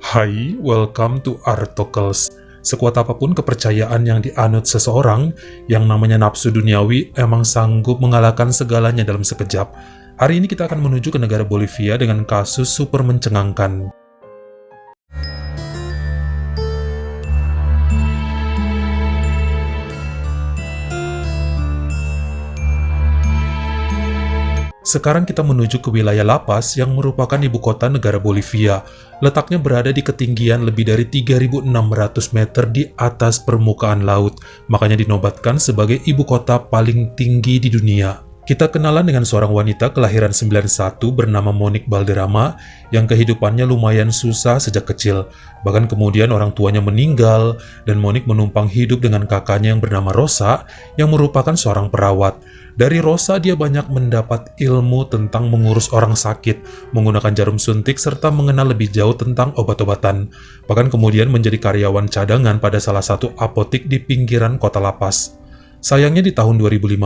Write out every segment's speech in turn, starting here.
Hai, welcome to Artocles. Sekuat apapun kepercayaan yang dianut seseorang, yang namanya nafsu duniawi emang sanggup mengalahkan segalanya dalam sekejap. Hari ini kita akan menuju ke negara Bolivia dengan kasus super mencengangkan. Sekarang kita menuju ke wilayah La Paz yang merupakan ibu kota negara Bolivia. Letaknya berada di ketinggian lebih dari 3.600 meter di atas permukaan laut, makanya dinobatkan sebagai ibu kota paling tinggi di dunia. Kita kenalan dengan seorang wanita kelahiran 91 bernama Monique Valderrama yang kehidupannya lumayan susah sejak kecil. Bahkan kemudian orang tuanya meninggal dan Monique menumpang hidup dengan kakaknya yang bernama Rosa yang merupakan seorang perawat. Dari Rosa dia banyak mendapat ilmu tentang mengurus orang sakit, menggunakan jarum suntik serta mengenal lebih jauh tentang obat-obatan. Bahkan kemudian menjadi karyawan cadangan pada salah satu apotik di pinggiran kota La Paz. Sayangnya di tahun 2015,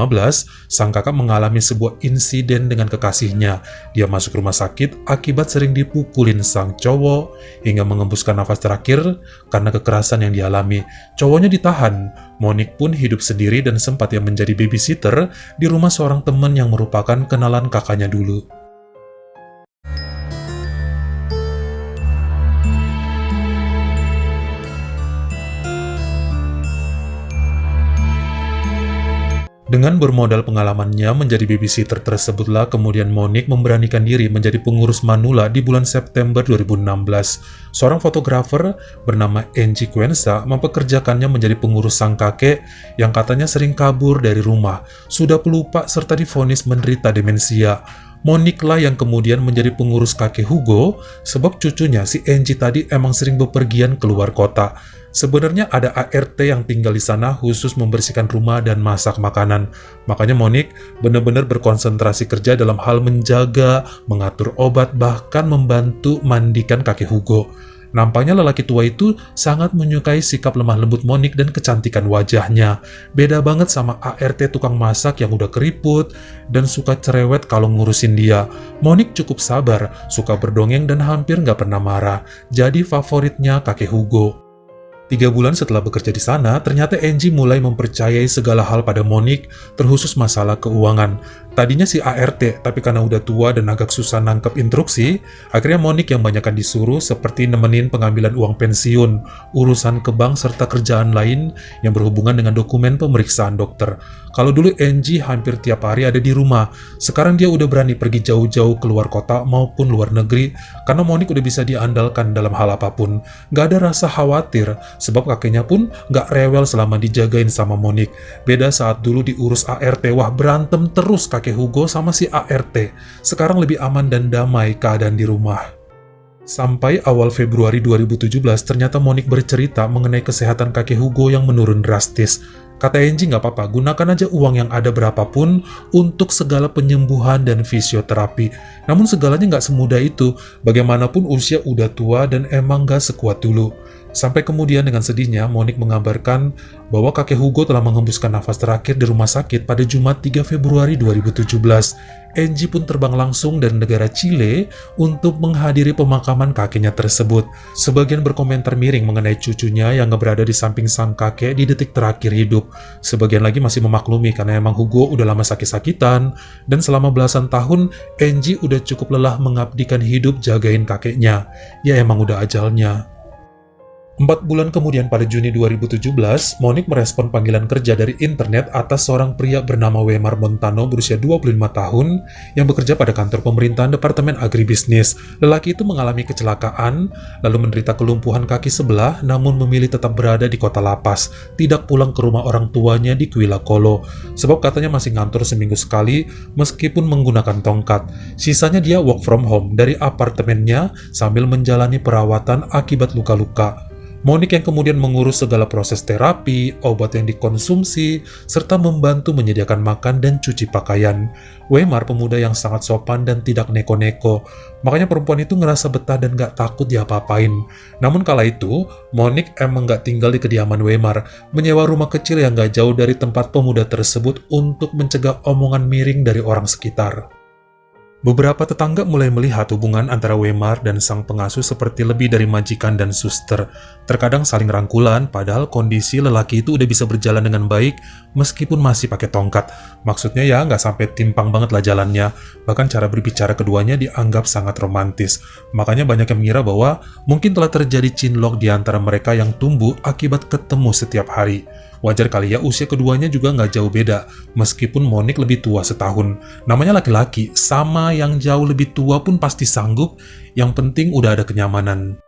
sang kakak mengalami sebuah insiden dengan kekasihnya. Dia masuk rumah sakit akibat sering dipukulin sang cowok hingga mengembuskan nafas terakhir karena kekerasan yang dialami. Cowoknya ditahan. Monique pun hidup sendiri dan sempat yang menjadi babysitter di rumah seorang teman yang merupakan kenalan kakaknya dulu. Dengan bermodal pengalamannya menjadi babysitter tersebutlah kemudian Monique memberanikan diri menjadi pengurus manula di bulan September 2016. Seorang fotografer bernama Angie Cuenca mempekerjakannya menjadi pengurus sang kakek yang katanya sering kabur dari rumah, sudah pelupa serta divonis menderita demensia. Monique lah yang kemudian menjadi pengurus kakek Hugo sebab cucunya si Angie tadi emang sering bepergian keluar kota. Sebenarnya ada ART yang tinggal di sana khusus membersihkan rumah dan masak makanan. Makanya Monique benar-benar berkonsentrasi kerja dalam hal menjaga, mengatur obat, bahkan membantu mandikan kakek Hugo. Nampaknya lelaki tua itu sangat menyukai sikap lemah lembut Monique dan kecantikan wajahnya. Beda banget sama ART tukang masak yang udah keriput dan suka cerewet kalau ngurusin dia. Monique cukup sabar, suka berdongeng dan hampir nggak pernah marah. Jadi favoritnya kakek Hugo. 3 bulan setelah bekerja di sana, ternyata Angie mulai mempercayai segala hal pada Monique, terkhusus masalah keuangan. Tadinya si ART, tapi karena udah tua dan agak susah nangkep instruksi, akhirnya Monique yang banyakan disuruh seperti nemenin pengambilan uang pensiun, urusan ke bank serta kerjaan lain yang berhubungan dengan dokumen pemeriksaan dokter. Kalau dulu Angie hampir tiap hari ada di rumah, sekarang dia udah berani pergi jauh-jauh keluar kota maupun luar negeri, karena Monique udah bisa diandalkan dalam hal apapun. Gak ada rasa khawatir, sebab kakeknya pun gak rewel selama dijagain sama Monique. Beda saat dulu diurus ART, wah berantem terus kakek Hugo sama si ART. Sekarang lebih aman dan damai keadaan di rumah. Sampai awal Februari 2017, ternyata Monique bercerita mengenai kesehatan kakek Hugo yang menurun drastis. Kata Angie, nggak apa-apa, gunakan aja uang yang ada berapapun untuk segala penyembuhan dan fisioterapi. Namun segalanya nggak semudah itu, bagaimanapun usia udah tua dan emang nggak sekuat dulu. Sampai kemudian dengan sedihnya, Monique mengabarkan bahwa kakek Hugo telah menghembuskan nafas terakhir di rumah sakit pada Jumat 3 Februari 2017. Angie pun terbang langsung dari negara Chile untuk menghadiri pemakaman kakeknya tersebut. Sebagian berkomentar miring mengenai cucunya yang berada di samping sang kakek di detik terakhir hidup. Sebagian lagi masih memaklumi karena emang Hugo udah lama sakit-sakitan, dan selama belasan tahun Angie udah cukup lelah mengabdikan hidup jagain kakeknya. Ya emang udah ajalnya. 4 bulan kemudian pada Juni 2017, Monique merespon panggilan kerja dari internet atas seorang pria bernama Weimar Montano berusia 25 tahun yang bekerja pada kantor pemerintahan Departemen Agribisnis. Lelaki itu mengalami kecelakaan, lalu menderita kelumpuhan kaki sebelah, namun memilih tetap berada di kota La Paz, tidak pulang ke rumah orang tuanya di Quilacolo, sebab katanya masih ngantor seminggu sekali meskipun menggunakan tongkat. Sisanya dia work from home dari apartemennya sambil menjalani perawatan akibat luka-luka. Monique yang kemudian mengurus segala proses terapi, obat yang dikonsumsi, serta membantu menyediakan makan dan cuci pakaian. Weimar pemuda yang sangat sopan dan tidak neko-neko, makanya perempuan itu ngerasa betah dan gak takut diapa-apain. Namun kala itu, Monique emang gak tinggal di kediaman Weimar, menyewa rumah kecil yang gak jauh dari tempat pemuda tersebut untuk mencegah omongan miring dari orang sekitar. Beberapa tetangga mulai melihat hubungan antara Wemar dan sang pengasuh seperti lebih dari majikan dan suster. Terkadang saling rangkulan, padahal kondisi lelaki itu udah bisa berjalan dengan baik meskipun masih pakai tongkat. Maksudnya ya nggak sampai timpang banget lah jalannya. Bahkan cara berbicara keduanya dianggap sangat romantis. Makanya banyak yang mengira bahwa mungkin telah terjadi cinlok di antara mereka yang tumbuh akibat ketemu setiap hari. Wajar kali ya, usia keduanya juga nggak jauh beda, meskipun Monique lebih tua setahun. Namanya laki-laki, sama yang jauh lebih tua pun pasti sanggup, yang penting udah ada kenyamanan.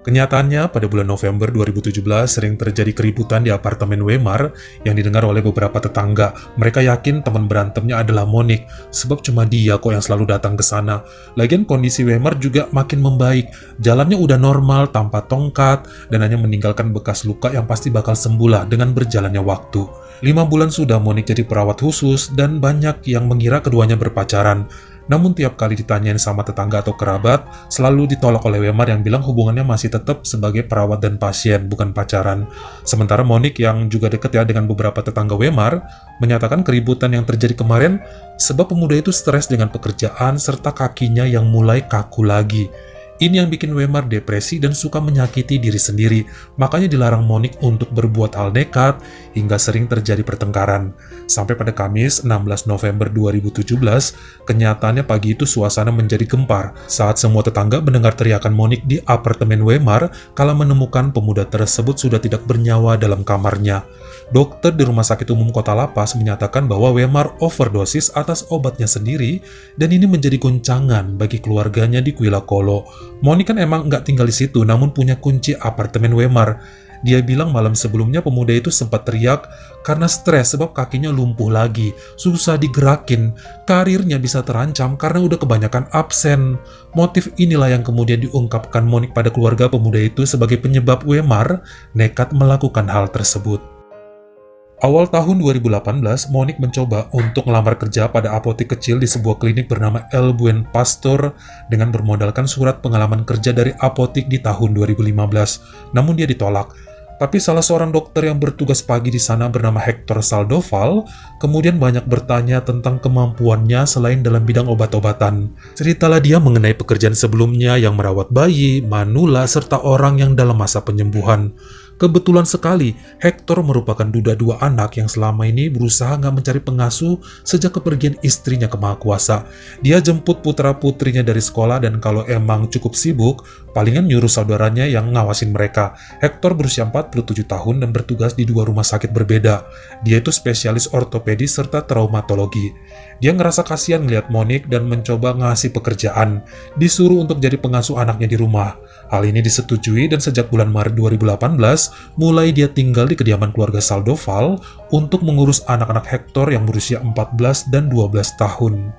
Kenyataannya, pada bulan November 2017 sering terjadi keributan di apartemen Wemar yang didengar oleh beberapa tetangga. Mereka yakin teman berantemnya adalah Monique, sebab cuma dia kok yang selalu datang ke sana. Lagian kondisi Wemar juga makin membaik, jalannya udah normal tanpa tongkat, dan hanya meninggalkan bekas luka yang pasti bakal sembuh dengan berjalannya waktu. 5 bulan sudah Monique jadi perawat khusus, dan banyak yang mengira keduanya berpacaran. Namun tiap kali ditanyain sama tetangga atau kerabat, selalu ditolak oleh Wemar yang bilang hubungannya masih tetap sebagai perawat dan pasien, bukan pacaran. Sementara Monique yang juga deket ya dengan beberapa tetangga Wemar, menyatakan keributan yang terjadi kemarin sebab pemuda itu stres dengan pekerjaan serta kakinya yang mulai kaku lagi. Ini yang bikin Wemar depresi dan suka menyakiti diri sendiri, makanya dilarang Monique untuk berbuat hal nekat hingga sering terjadi pertengkaran. Sampai pada Kamis 16 November 2017, kenyataannya pagi itu suasana menjadi gempar saat semua tetangga mendengar teriakan Monique di apartemen Wemar kala menemukan pemuda tersebut sudah tidak bernyawa dalam kamarnya. Dokter di Rumah Sakit Umum Kota La Paz menyatakan bahwa Wemar overdosis atas obatnya sendiri dan ini menjadi goncangan bagi keluarganya di Quillacollo. Monique kan emang nggak tinggal di situ, namun punya kunci apartemen Wemar. Dia bilang malam sebelumnya pemuda itu sempat teriak karena stres sebab kakinya lumpuh lagi, susah digerakin, karirnya bisa terancam karena udah kebanyakan absen. Motif inilah yang kemudian diungkapkan Monique pada keluarga pemuda itu sebagai penyebab Wemar nekat melakukan hal tersebut. Awal tahun 2018, Monique mencoba untuk melamar kerja pada apotek kecil di sebuah klinik bernama El Buen Pastor dengan bermodalkan surat pengalaman kerja dari apotek di tahun 2015. Namun dia ditolak. Tapi salah seorang dokter yang bertugas pagi di sana bernama Hector Saldoval kemudian banyak bertanya tentang kemampuannya selain dalam bidang obat-obatan. Ceritalah dia mengenai pekerjaan sebelumnya yang merawat bayi, manula, serta orang yang dalam masa penyembuhan. Kebetulan sekali, Hector merupakan duda 2 anak yang selama ini berusaha nggak mencari pengasuh sejak kepergian istrinya ke Maha Kuasa. Dia jemput putra-putrinya dari sekolah dan kalau emang cukup sibuk, palingan nyuruh saudaranya yang ngawasin mereka. Hector berusia 47 tahun dan bertugas di 2 rumah sakit berbeda. Dia itu spesialis ortopedi serta traumatologi. Dia ngerasa kasihan ngeliat Monique dan mencoba ngasih pekerjaan. Disuruh untuk jadi pengasuh anaknya di rumah. Hal ini disetujui dan sejak bulan Maret 2018, mulai dia tinggal di kediaman keluarga Saldoval untuk mengurus anak-anak Hector yang berusia 14 dan 12 tahun.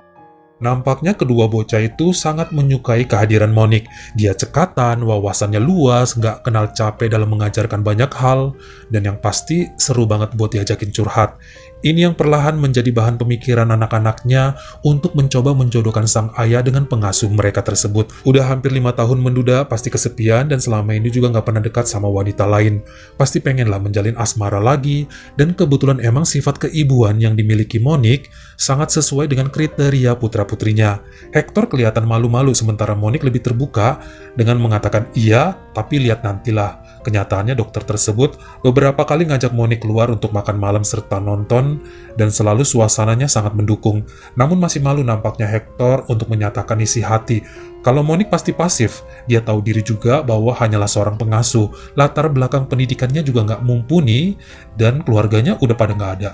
Nampaknya kedua bocah itu sangat menyukai kehadiran Monique. Dia cekatan, wawasannya luas, nggak kenal capek dalam mengajarkan banyak hal, dan yang pasti seru banget buat diajakin curhat. Ini yang perlahan menjadi bahan pemikiran anak-anaknya untuk mencoba menjodohkan sang ayah dengan pengasuh mereka tersebut. Udah hampir 5 tahun menduda, pasti kesepian dan selama ini juga nggak pernah dekat sama wanita lain. Pasti pengenlah menjalin asmara lagi, dan kebetulan emang sifat keibuan yang dimiliki Monique sangat sesuai dengan kriteria putra-putrinya. Hector kelihatan malu-malu sementara Monique lebih terbuka dengan mengatakan iya, tapi lihat nantilah. Kenyataannya dokter tersebut beberapa kali ngajak Monique keluar untuk makan malam serta nonton dan selalu suasananya sangat mendukung. Namun masih malu nampaknya Hector untuk menyatakan isi hati. Kalau Monique pasti pasif, dia tahu diri juga bahwa hanyalah seorang pengasuh, latar belakang pendidikannya juga nggak mumpuni dan keluarganya udah pada nggak ada.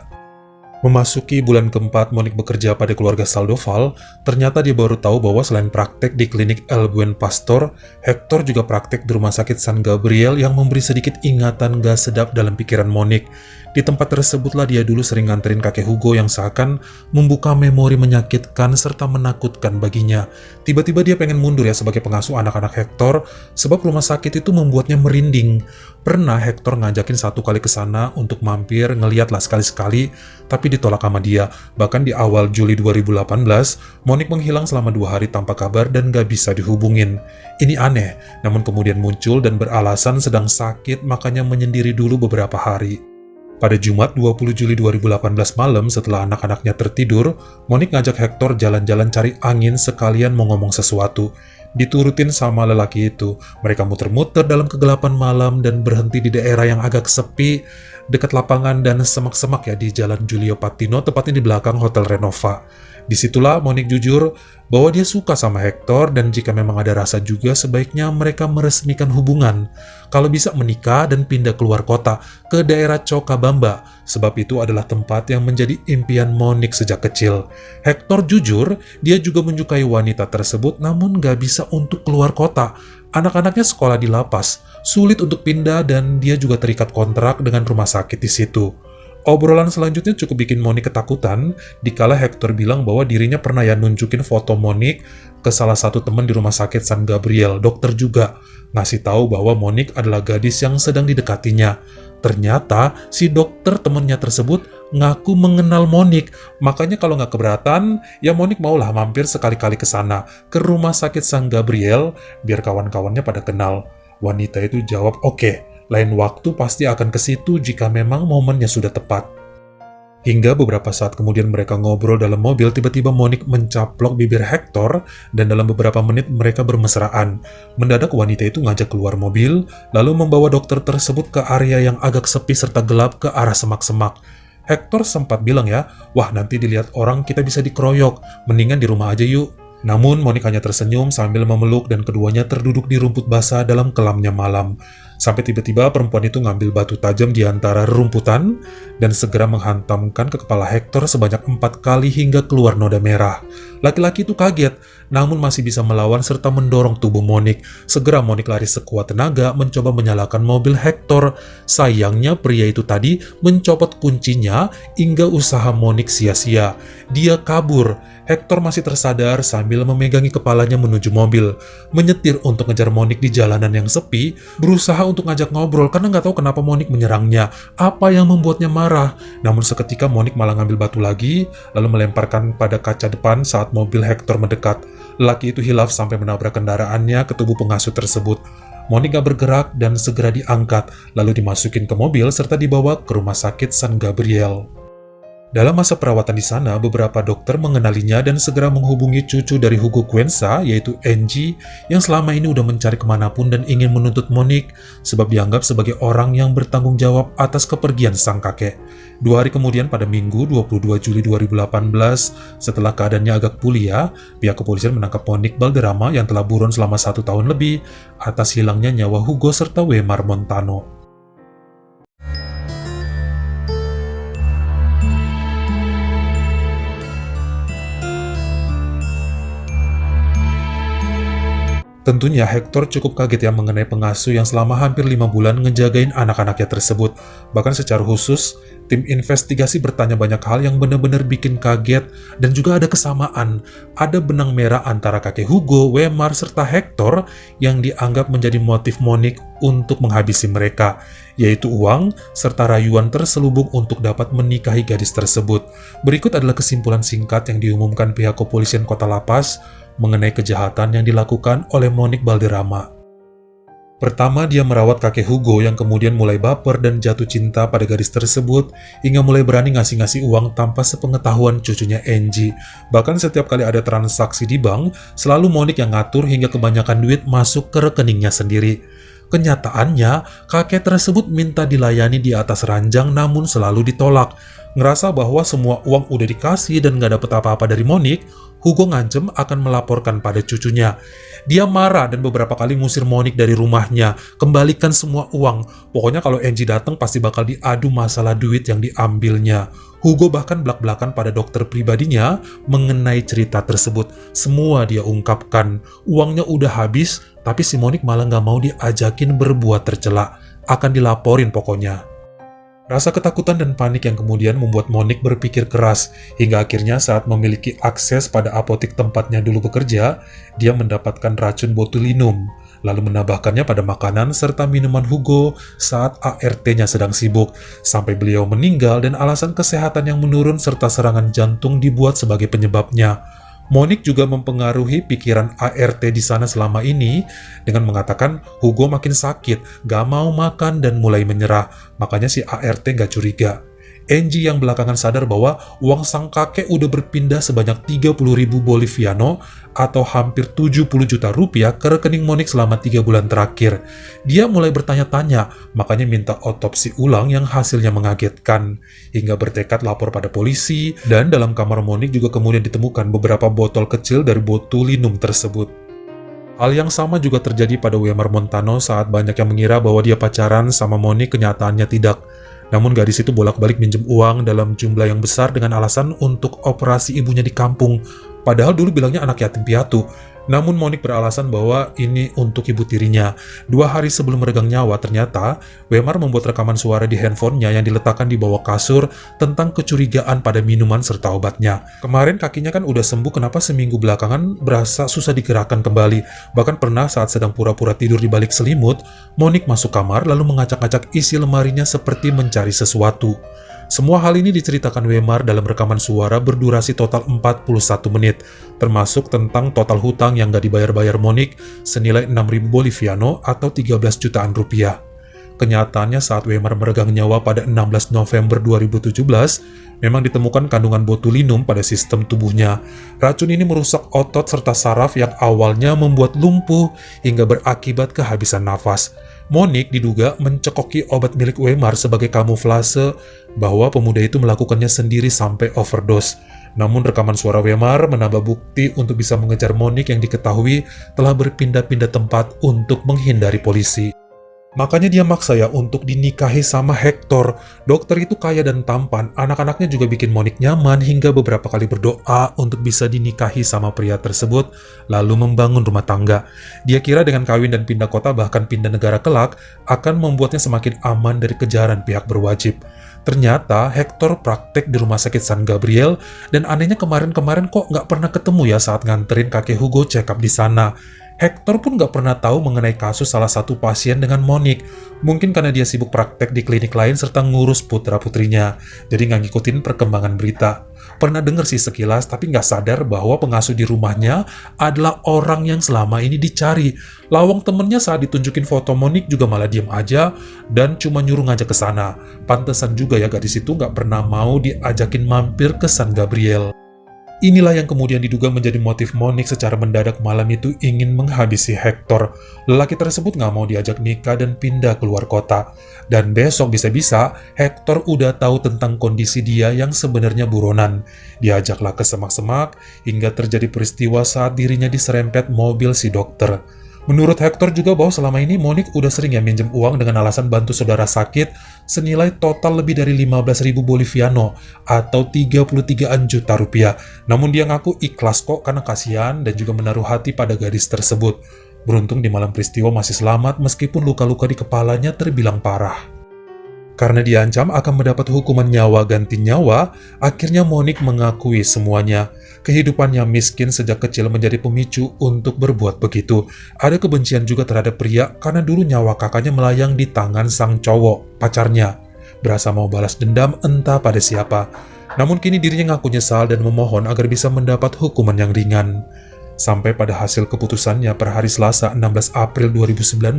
Memasuki bulan keempat Monique bekerja pada keluarga Saldoval, ternyata dia baru tahu bahwa selain praktek di klinik El Buen Pastor, Hector juga praktek di rumah sakit San Gabriel yang memberi sedikit ingatan gak sedap dalam pikiran Monique. Di tempat tersebutlah dia dulu sering nganterin kakek Hugo yang seakan membuka memori menyakitkan serta menakutkan baginya. Tiba-tiba dia pengen mundur ya sebagai pengasuh anak-anak Hector, sebab rumah sakit itu membuatnya merinding. Pernah Hector ngajakin 1 kali ke sana untuk mampir, ngeliatlah sekali-sekali, tapi ditolak sama dia. Bahkan di awal Juli 2018, Monique menghilang selama 2 hari tanpa kabar dan gak bisa dihubungin. Ini aneh, namun kemudian muncul dan beralasan sedang sakit makanya menyendiri dulu beberapa hari. Pada Jumat 20 Juli 2018 malam setelah anak-anaknya tertidur, Monique ngajak Hector jalan-jalan cari angin sekalian mau ngomong sesuatu. Diturutin sama lelaki itu, mereka muter-muter dalam kegelapan malam dan berhenti di daerah yang agak sepi, dekat lapangan dan semak-semak ya di Jalan Giulio Patino, tepatnya di belakang Hotel Renova. Disitulah Monique jujur bahwa dia suka sama Hector dan jika memang ada rasa juga sebaiknya mereka meresmikan hubungan. Kalau bisa menikah dan pindah keluar kota ke daerah Cochabamba, sebab itu adalah tempat yang menjadi impian Monique sejak kecil. Hector jujur, dia juga menyukai wanita tersebut namun gak bisa untuk keluar kota. Anak-anaknya sekolah di lapas, sulit untuk pindah dan dia juga terikat kontrak dengan rumah sakit di situ. Obrolan selanjutnya cukup bikin Monique ketakutan dikala Hector bilang bahwa dirinya pernah ya nunjukin foto Monique ke salah satu teman di rumah sakit San Gabriel, dokter juga, ngasih tahu bahwa Monique adalah gadis yang sedang didekatinya. Ternyata si dokter temennya tersebut ngaku mengenal Monique, makanya kalau nggak keberatan, ya Monique maulah mampir sekali-kali ke sana, ke rumah sakit San Gabriel, biar kawan-kawannya pada kenal. Wanita itu jawab, "Oke. Lain waktu pasti akan ke situ jika memang momennya sudah tepat." Hingga beberapa saat kemudian mereka ngobrol dalam mobil, tiba-tiba Monique mencaplok bibir Hector dan dalam beberapa menit mereka bermesraan. Mendadak wanita itu ngajak keluar mobil, lalu membawa dokter tersebut ke area yang agak sepi serta gelap ke arah semak-semak. Hector sempat bilang ya, "Wah nanti dilihat orang kita bisa dikeroyok, mendingan di rumah aja yuk." Namun Monique hanya tersenyum sambil memeluk dan keduanya terduduk di rumput basah dalam kelamnya malam. Sampai tiba-tiba perempuan itu ngambil batu tajam di antara rerumputan dan segera menghantamkan ke kepala Hector sebanyak 4 kali hingga keluar noda merah. Laki-laki itu kaget, namun masih bisa melawan serta mendorong tubuh Monique. Segera Monique lari sekuat tenaga mencoba menyalakan mobil Hector. Sayangnya pria itu tadi mencopot kuncinya hingga usaha Monique sia-sia. Dia kabur. Hector masih tersadar sambil memegangi kepalanya menuju mobil. Menyetir untuk ngejar Monique di jalanan yang sepi, berusaha untuk ngajak ngobrol karena nggak tahu kenapa Monique menyerangnya, apa yang membuatnya marah. Namun seketika Monique malah ngambil batu lagi, lalu melemparkan pada kaca depan saat mobil Hector mendekat. Lelaki itu hilaf sampai menabrak kendaraannya ke tubuh pengasuh tersebut. Monique gak bergerak dan segera diangkat, lalu dimasukin ke mobil serta dibawa ke rumah sakit San Gabriel. Dalam masa perawatan di sana, beberapa dokter mengenalinya dan segera menghubungi cucu dari Hugo Cuenca, yaitu Angie, yang selama ini udah mencari kemanapun dan ingin menuntut Monique, sebab dianggap sebagai orang yang bertanggung jawab atas kepergian sang kakek. 2 hari kemudian pada Minggu 22 Juli 2018, setelah keadaannya agak pulih, pihak kepolisian menangkap Monique Balderrama yang telah buron selama 1 tahun lebih atas hilangnya nyawa Hugo serta Weimar Montano. Tentunya Hector cukup kaget ya mengenai pengasuh yang selama hampir 5 bulan ngejagain anak-anaknya tersebut. Bahkan secara khusus, tim investigasi bertanya banyak hal yang benar-benar bikin kaget dan juga ada kesamaan. Ada benang merah antara kakek Hugo, Weimar, serta Hector yang dianggap menjadi motif Monique untuk menghabisi mereka, yaitu uang serta rayuan terselubung untuk dapat menikahi gadis tersebut. Berikut adalah kesimpulan singkat yang diumumkan pihak kepolisian Kota La Paz mengenai kejahatan yang dilakukan oleh Monique Balderrama. Pertama, dia merawat kakek Hugo yang kemudian mulai baper dan jatuh cinta pada gadis tersebut hingga mulai berani ngasih-ngasih uang tanpa sepengetahuan cucunya Angie. Bahkan setiap kali ada transaksi di bank, selalu Monique yang ngatur hingga kebanyakan duit masuk ke rekeningnya sendiri. Kenyataannya, kakek tersebut minta dilayani di atas ranjang namun selalu ditolak. Ngerasa bahwa semua uang udah dikasih dan gak dapet apa-apa dari Monique, Hugo ngancem akan melaporkan pada cucunya. Dia marah dan beberapa kali ngusir Monique dari rumahnya, kembalikan semua uang. Pokoknya kalau Angie datang pasti bakal diadu masalah duit yang diambilnya. Hugo bahkan belak-belakan pada dokter pribadinya mengenai cerita tersebut. Semua dia ungkapkan. Uangnya udah habis, tapi si Monique malah gak mau diajakin berbuat tercela. Akan dilaporin pokoknya. Rasa ketakutan dan panik yang kemudian membuat Monique berpikir keras, hingga akhirnya saat memiliki akses pada apotik tempatnya dulu bekerja, dia mendapatkan racun botulinum, lalu menambahkannya pada makanan serta minuman Hugo saat ART-nya sedang sibuk, sampai beliau meninggal dan alasan kesehatan yang menurun serta serangan jantung dibuat sebagai penyebabnya. Monique juga mempengaruhi pikiran ART di sana selama ini dengan mengatakan Hugo makin sakit, gak mau makan dan mulai menyerah. Makanya si ART gak curiga. Angie yang belakangan sadar bahwa uang sang kakek udah berpindah sebanyak 30.000 Boliviano atau hampir 70 juta rupiah ke rekening Monique selama 3 bulan terakhir. Dia mulai bertanya-tanya, makanya minta otopsi ulang yang hasilnya mengagetkan. Hingga bertekad lapor pada polisi, dan dalam kamar Monique juga kemudian ditemukan beberapa botol kecil dari botulinum tersebut. Hal yang sama juga terjadi pada Wemar Montano saat banyak yang mengira bahwa dia pacaran sama Monique, kenyataannya tidak. Namun gadis itu bolak-balik minjem uang dalam jumlah yang besar dengan alasan untuk operasi ibunya di kampung. Padahal dulu bilangnya anak yatim piatu. Namun Monique beralasan bahwa ini untuk ibu tirinya. 2 hari sebelum meregang nyawa, ternyata Wemar membuat rekaman suara di handphonenya yang diletakkan di bawah kasur tentang kecurigaan pada minuman serta obatnya. Kemarin kakinya kan udah sembuh, kenapa seminggu belakangan berasa susah digerakkan kembali. Bahkan pernah saat sedang pura-pura tidur di balik selimut, Monique masuk kamar lalu mengacak-acak isi lemarinya seperti mencari sesuatu. Semua hal ini diceritakan Wemar dalam rekaman suara berdurasi total 41 menit, termasuk tentang total hutang yang gak dibayar-bayar Monique senilai 6.000 Boliviano atau 13 jutaan rupiah. Kenyataannya saat Wemar meregang nyawa pada 16 November 2017, memang ditemukan kandungan botulinum pada sistem tubuhnya. Racun ini merusak otot serta saraf yang awalnya membuat lumpuh hingga berakibat kehabisan nafas. Monique diduga mencekoki obat milik Wemar sebagai kamuflase bahwa pemuda itu melakukannya sendiri sampai overdose. Namun rekaman suara Wemar menambah bukti untuk bisa mengejar Monique yang diketahui telah berpindah-pindah tempat untuk menghindari polisi. Makanya dia maksa ya untuk dinikahi sama Hector. Dokter itu kaya dan tampan, anak-anaknya juga bikin Monique nyaman hingga beberapa kali berdoa untuk bisa dinikahi sama pria tersebut, lalu membangun rumah tangga. Dia kira dengan kawin dan pindah kota bahkan pindah negara kelak, akan membuatnya semakin aman dari kejaran pihak berwajib. Ternyata Hector praktek di rumah sakit San Gabriel, dan anehnya kemarin-kemarin kok nggak pernah ketemu ya saat nganterin kakek Hugo check up di sana. Hector pun nggak pernah tahu mengenai kasus salah satu pasien dengan Monique. Mungkin karena dia sibuk praktek di klinik lain serta ngurus putra-putrinya, jadi nggak ngikutin perkembangan berita. Pernah denger sih sekilas, tapi nggak sadar bahwa pengasuh di rumahnya adalah orang yang selama ini dicari. Lawang temennya saat ditunjukin foto Monique juga malah diem aja dan cuma nyuruh ngajak ke sana. Pantesan juga ya gadis itu nggak pernah mau diajakin mampir ke San Gabriel. Inilah yang kemudian diduga menjadi motif Monique secara mendadak malam itu ingin menghabisi Hector. Lelaki tersebut nggak mau diajak nikah dan pindah keluar kota. Dan besok bisa-bisa Hector udah tahu tentang kondisi dia yang sebenarnya buronan. Diajaklah ke semak-semak hingga terjadi peristiwa saat dirinya diserempet mobil si dokter. Menurut Hector juga bahwa selama ini Monique udah sering ya minjem uang dengan alasan bantu saudara sakit senilai total lebih dari 15.000 Boliviano atau 33-an juta rupiah. Namun dia ngaku ikhlas kok karena kasihan dan juga menaruh hati pada gadis tersebut. Beruntung di malam peristiwa masih selamat meskipun luka-luka di kepalanya terbilang parah. Karena diancam akan mendapat hukuman nyawa ganti nyawa, akhirnya Monique mengakui semuanya. Kehidupannya miskin sejak kecil menjadi pemicu untuk berbuat begitu. Ada kebencian juga terhadap pria karena dulu nyawa kakaknya melayang di tangan sang cowok, pacarnya. Berasa mau balas dendam entah pada siapa. Namun kini dirinya ngaku nyesal dan memohon agar bisa mendapat hukuman yang ringan. Sampai pada hasil keputusannya per hari Selasa 16 April 2019,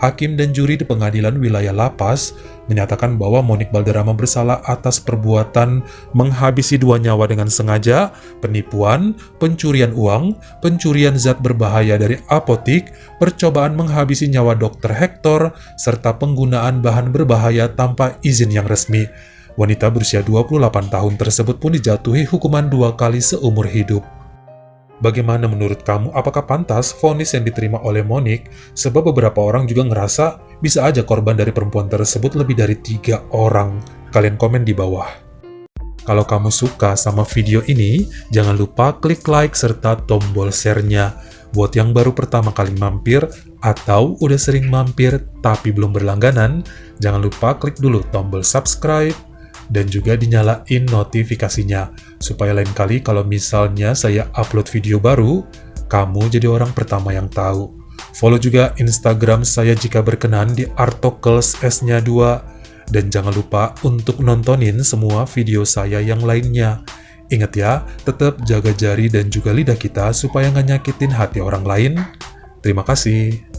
Hakim dan juri di pengadilan wilayah Lapas menyatakan bahwa Monique Valderrama bersalah atas perbuatan menghabisi 2 nyawa dengan sengaja, penipuan, pencurian uang, pencurian zat berbahaya dari apotik, percobaan menghabisi nyawa Dr. Hector, serta penggunaan bahan berbahaya tanpa izin yang resmi. Wanita berusia 28 tahun tersebut pun dijatuhi hukuman 2 kali seumur hidup. Bagaimana menurut kamu, apakah pantas vonis yang diterima oleh Monique? Sebab beberapa orang juga ngerasa bisa aja korban dari perempuan tersebut lebih dari 3 orang. Kalian komen di bawah. Kalau kamu suka sama video ini, jangan lupa klik like serta tombol share-nya. Buat yang baru pertama kali mampir atau udah sering mampir tapi belum berlangganan, jangan lupa klik dulu tombol subscribe dan juga dinyalain notifikasinya, supaya lain kali kalau misalnya saya upload video baru, kamu jadi orang pertama yang tahu. Follow juga Instagram saya jika berkenan di Artokels S-nya 2, dan jangan lupa untuk nontonin semua video saya yang lainnya. Ingat ya, tetap jaga jari dan juga lidah kita supaya nggak nyakitin hati orang lain. Terima kasih.